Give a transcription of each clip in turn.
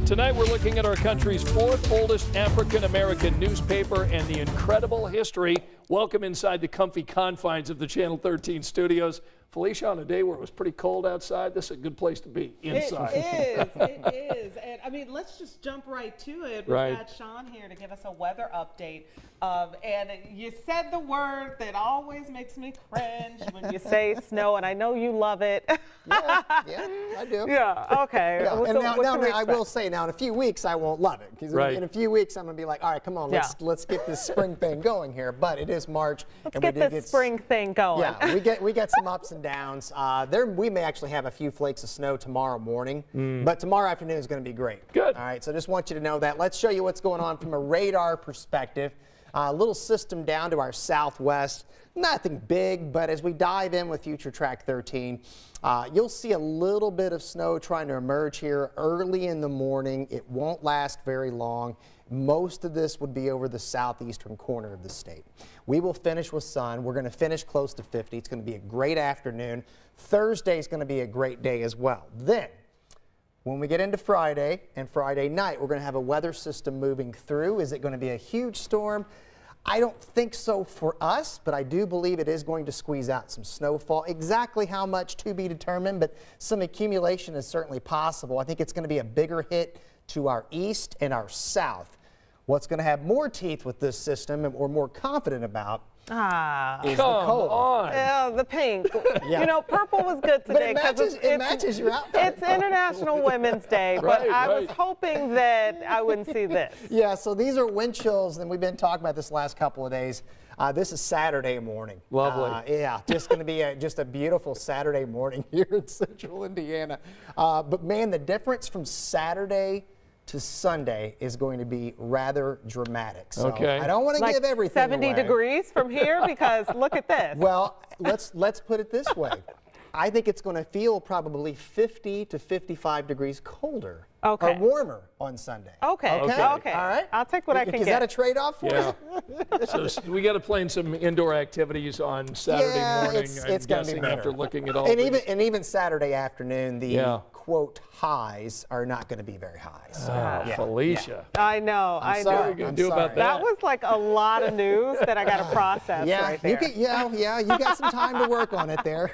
Tonight we're looking at our country's fourth oldest African-American newspaper and the incredible history. Welcome inside the comfy confines of the Channel 13 studios. Felicia, on a day where it was pretty cold outside, this is a good place to be, inside. It is. And I mean, let's just jump right to it. We've got Sean here to give us a weather update. And you said the word that always makes me cringe when you say snow, and I know you love it. Yeah, I do. Yeah, okay. Yeah. Well, and so now I will say, now in a few weeks, I won't love it. Because in a few weeks, I'm going to be like, all right, come on, let's get this spring thing going here. But it is March. Let's get this spring thing going. Yeah, we get some ups and downs. We may actually have a few flakes of snow tomorrow morning, but tomorrow afternoon is going to be great. Good. All right, so just want you to know that. Let's show you what's going on from a radar perspective. A little system down to our southwest. Nothing big, but as we dive in with Future Track 13, you'll see a little bit of snow trying to emerge here early in the morning. It won't last very long. Most of this would be over the southeastern corner of the state. We will finish with sun. We're going to finish close to 50. It's going to be a great afternoon. Thursday is going to be a great day as well. Then, when we get into Friday and Friday night, we're going to have a weather system moving through. Is it going to be a huge storm? I don't think so for us, but I do believe it is going to squeeze out some snowfall. Exactly how much to be determined, but some accumulation is certainly possible. I think it's going to be a bigger hit to our east and our south. What's going to have more teeth with this system and we're more confident about is the cold. Yeah, the pink. You know, purple was good today because it matches your outfit. It's International Women's Day, but I was hoping that I wouldn't see this. Yeah, so these are wind chills, and we've been talking about this last couple of days. This is Saturday morning. Lovely. Yeah, just going to be just a beautiful Saturday morning here in central Indiana. But man, the difference from Saturday to Sunday is going to be rather dramatic. So I don't want to give everything 70 away. degrees from here because look at this. Well, let's put it this way. I think it's going to feel probably 50 to 55 degrees colder or warmer on Sunday. Okay. All right. I'll take what I can get. Is that a trade-off for you? So we got to plan some indoor activities on Saturday morning. It's going to be better. After looking at all and even Saturday afternoon, the quote highs are not going to be very high. So, Felicia. I know. I'm What are you going to do about that? That was like a lot of news that I got to process right there. You got some time to work on it there.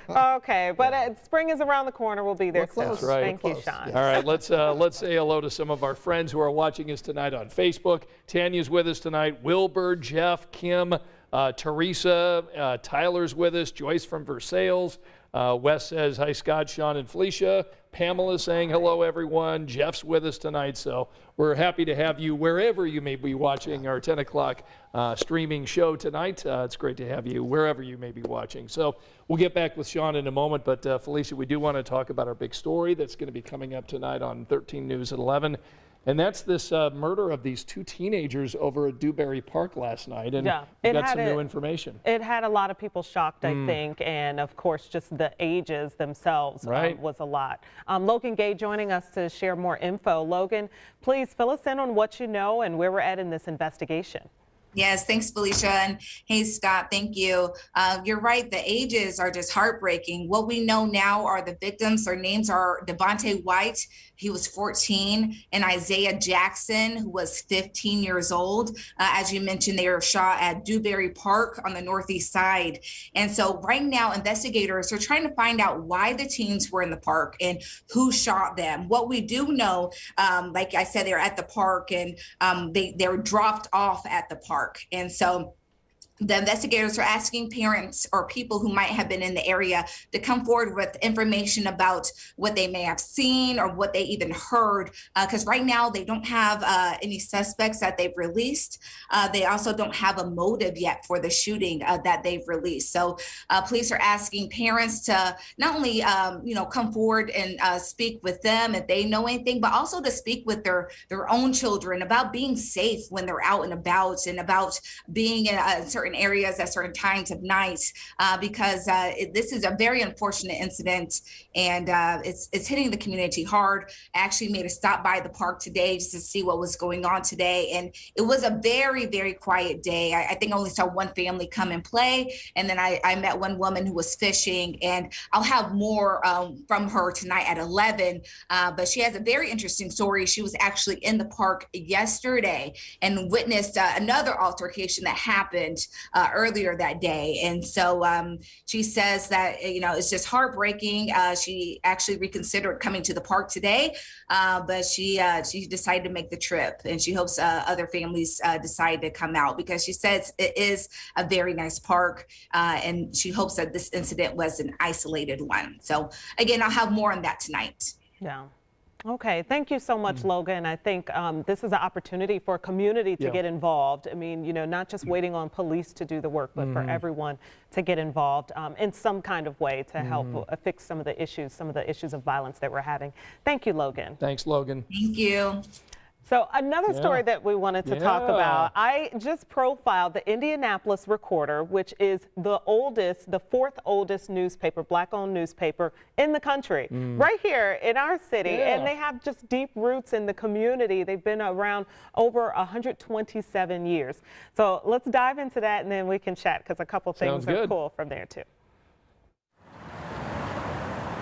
Okay, but spring is around the corner. We'll be there soon. That's right. Thank you, Sean. All right, let's say hello to some of our friends who are watching us tonight on Facebook. Tanya's with us tonight. Wilbur, Jeff, Kim, Teresa, Tyler's with us. Joyce from Versailles. Wes says, hi, Scott, Sean, and Felicia. Pamela saying hello, everyone. Jeff's with us tonight, so we're happy to have you wherever you may be watching our 10 o'clock streaming show tonight. It's great to have you wherever you may be watching. So we'll get back with Sean in a moment, but Felicia, we do want to talk about our big story that's going to be coming up tonight on 13 News at 11. And that's this murder of these two teenagers over at Dewberry Park last night. And we got some new information. It had a lot of people shocked, I think. And, of course, just the ages themselves was a lot. Logan Gay joining us to share more info. Logan, please fill us in on what you know and where we're at in this investigation. Yes, thanks, Felicia. And hey, Scott, thank you. You're right. The ages are just heartbreaking. What we know now are the victims. Their names are Devontae White. He was 14, and Isaiah Jackson, who was 15 years old. As you mentioned, they were shot at Dewberry Park on the northeast side. And so right now, investigators are trying to find out why the teens were in the park and who shot them. What we do know, like I said, they're at the park and they were dropped off at the park. And so the investigators are asking parents or people who might have been in the area to come forward with information about what they may have seen or what they even heard, because right now they don't have any suspects that they've released. They also don't have a motive yet for the shooting that they've released. So police are asking parents to not only come forward and speak with them if they know anything, but also to speak with their own children about being safe when they're out and about being in certain certain areas at certain times of night because this is a very unfortunate incident, and it's hitting the community hard. I actually made a stop by the park today just to see what was going on today, and it was a very, very quiet day. I think I only saw one family come and play, and then I met one woman who was fishing, and I'll have more from her tonight at 11, but she has a very interesting story. She was actually in the park yesterday and witnessed another altercation that happened earlier that day. And so she says that, it's just heartbreaking. She actually reconsidered coming to the park today, but she decided to make the trip, and she hopes other families decide to come out because she says it is a very nice park, and she hopes that this incident was an isolated one. So again, I'll have more on that tonight. Yeah. Okay, thank you so much, Logan. I think this is an opportunity for a community to get involved. I mean, not just waiting on police to do the work, but for everyone to get involved in some kind of way to help fix some of the issues of violence that we're having. Thank you, Logan. Thanks, Logan. Thank you. So another story that we wanted to talk about, I just profiled the Indianapolis Recorder, which is the fourth oldest newspaper, Black-owned newspaper in the country, right here in our city. And they have just deep roots in the community. They've been around over 127 years. So let's dive into that, and then we can chat because a couple things are cool from there too.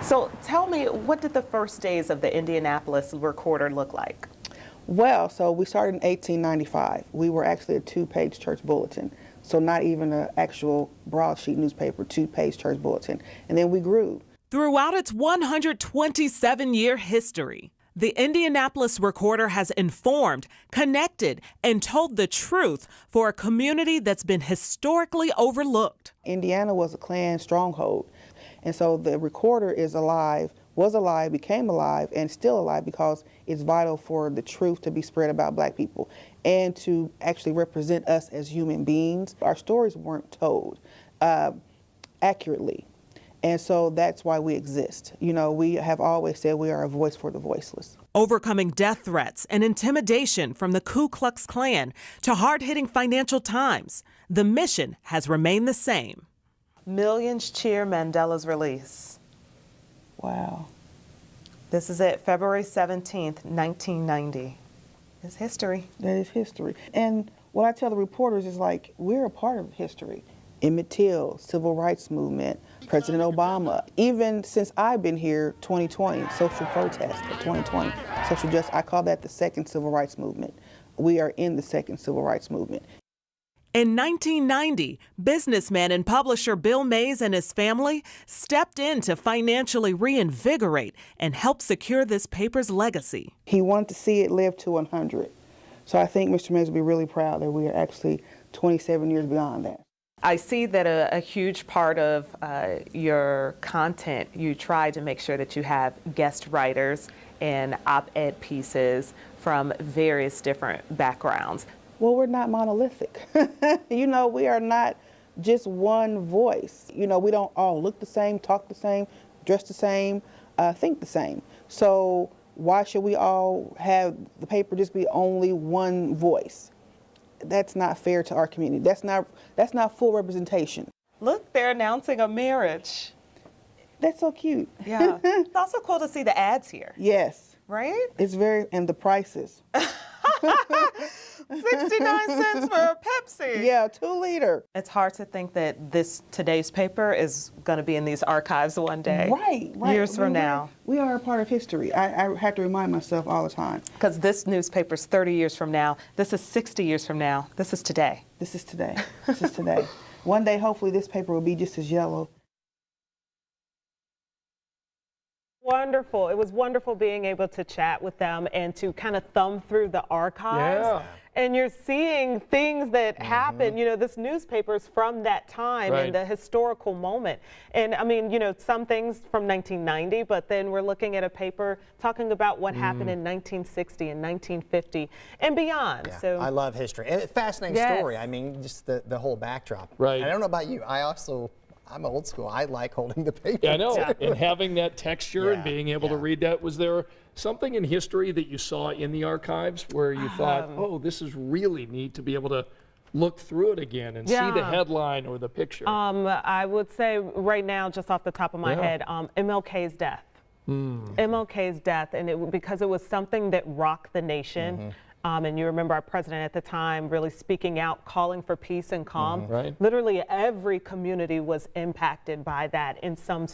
So tell me, what did the first days of the Indianapolis Recorder look like? Well, so we started in 1895. We were actually a two-page church bulletin, so not even an actual broadsheet newspaper, two-page church bulletin. And then we grew. Throughout its 127-year history, the Indianapolis Recorder has informed, connected, and told the truth for a community that's been historically overlooked. Indiana was a Klan stronghold, and so the Recorder is alive, was alive, became alive, and still alive because it's vital for the truth to be spread about Black people and to actually represent us as human beings. Our stories weren't told accurately, and so that's why we exist. We have always said we are a voice for the voiceless. Overcoming death threats and intimidation from the Ku Klux Klan to hard-hitting financial times, the mission has remained the same. Millions cheer Mandela's release. Wow. This is it, February 17th, 1990. It's history. That is history. And what I tell the reporters is we're a part of history. Emmett Till, Civil Rights Movement, President Obama, even since I've been here, 2020, social protest of 2020, social justice, I call that the second Civil Rights Movement. We are in the second Civil Rights Movement. In 1990, businessman and publisher Bill Mays and his family stepped in to financially reinvigorate and help secure this paper's legacy. He wanted to see it live to 100. So I think Mr. Mays will be really proud that we are actually 27 years beyond that. I see that a huge part of your content, you try to make sure that you have guest writers and op-ed pieces from various different backgrounds. Well, we're not monolithic. We are not just one voice. We don't all look the same, talk the same, dress the same, think the same. So why should we all have the paper just be only one voice? That's not fair to our community. That's not full representation. Look, they're announcing a marriage. That's so cute. Yeah. It's also cool to see the ads here. Yes. Right? It's and the prices. 69 cents for a Pepsi. Yeah, 2 liter. It's hard to think that today's paper is going to be in these archives one day. Right. Years from now. We are a part of history. I have to remind myself all the time. Because this newspaper's 30 years from now. This is 60 years from now. This is today. This is today. This is today. One day, hopefully, this paper will be just as yellow. Wonderful. It was wonderful being able to chat with them and to kind of thumb through the archives. Yeah. And you're seeing things that happen, this newspaper is from that time and the historical moment. And I mean, some things from 1990, but then we're looking at a paper talking about what happened in 1960 and 1950 and beyond. Yeah, so I love history. And it's a fascinating story. I mean, just the whole backdrop. Right. And I don't know about you. I'm old school. I like holding the paper. Yeah, I know. And having that texture and being able to read that. Was there something in history that you saw in the archives where you thought, oh, this is really neat to be able to look through it again and see the Yeah. headline or the picture? I would say right now, just off the top of my head, MLK's death. MLK's death, and because it was something that rocked the nation. And you remember our president at the time really speaking out, calling for peace and calm. Right. Literally every community was impacted by that in some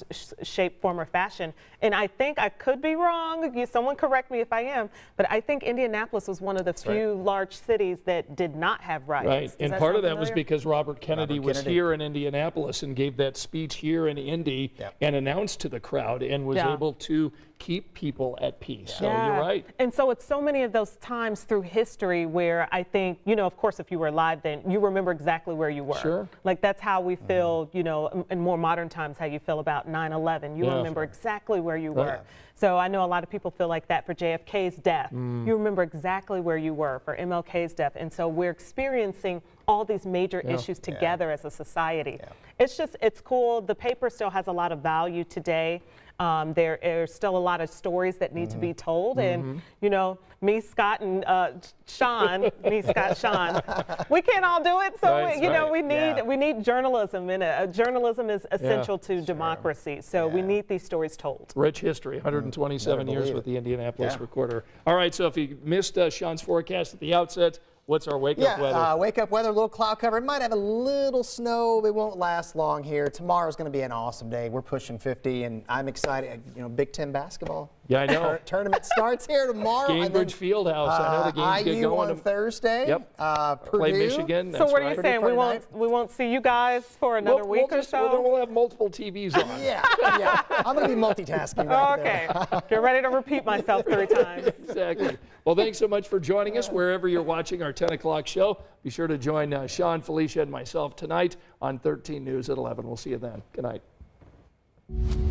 shape, form, or fashion. And I think, I could be wrong, someone correct me if I am, but I think Indianapolis was one of the few large cities that did not have riots. Right, Does and that part of sound that was familiar? because Robert Kennedy was here in Indianapolis and gave that speech here in Indy and announced to the crowd and was able to keep people at peace. So you're right. And so it's so many of those times through history where I think, you know, of course, if you were alive then, you remember exactly where you were. Sure. Like that's how we feel, you know, in more modern times, how you feel about 9/11. You remember exactly where you were. So I know a lot of people feel like that for JFK's death. You remember exactly where you were for MLK's death. And so we're experiencing all these major issues together as a society. It's just, it's cool. The paper still has a lot of value today. There are still a lot of stories that need to be told. And, you know, me, Scott, and Sean, Sean, we can't all do it. So, you know, we need journalism. And journalism is essential to democracy. So we need these stories told. Rich history, 127 years with the Indianapolis Recorder. All right, so if you missed Sean's forecast at the outset, what's our wake-up weather? Wake-up weather, a little cloud cover. It might have a little snow. It won't last long here. Tomorrow's going to be an awesome day. We're pushing 50, and I'm excited. You know, Big Ten basketball. Yeah, I know. Tournament starts here tomorrow. Cambridge Fieldhouse. I know the games get IU going on Thursday. Yep. Purdue. Play Michigan. So That's what are right. you saying? We won't see you guys for another week or so? We'll have multiple TVs on. Yeah. I'm going to be multitasking right there. Okay. Get ready to repeat myself 3 times. Exactly. Well, thanks so much for joining us wherever you're watching our 10 o'clock show. Be sure to join Sean, Felicia, and myself tonight on 13 News at 11. We'll see you then. Good night.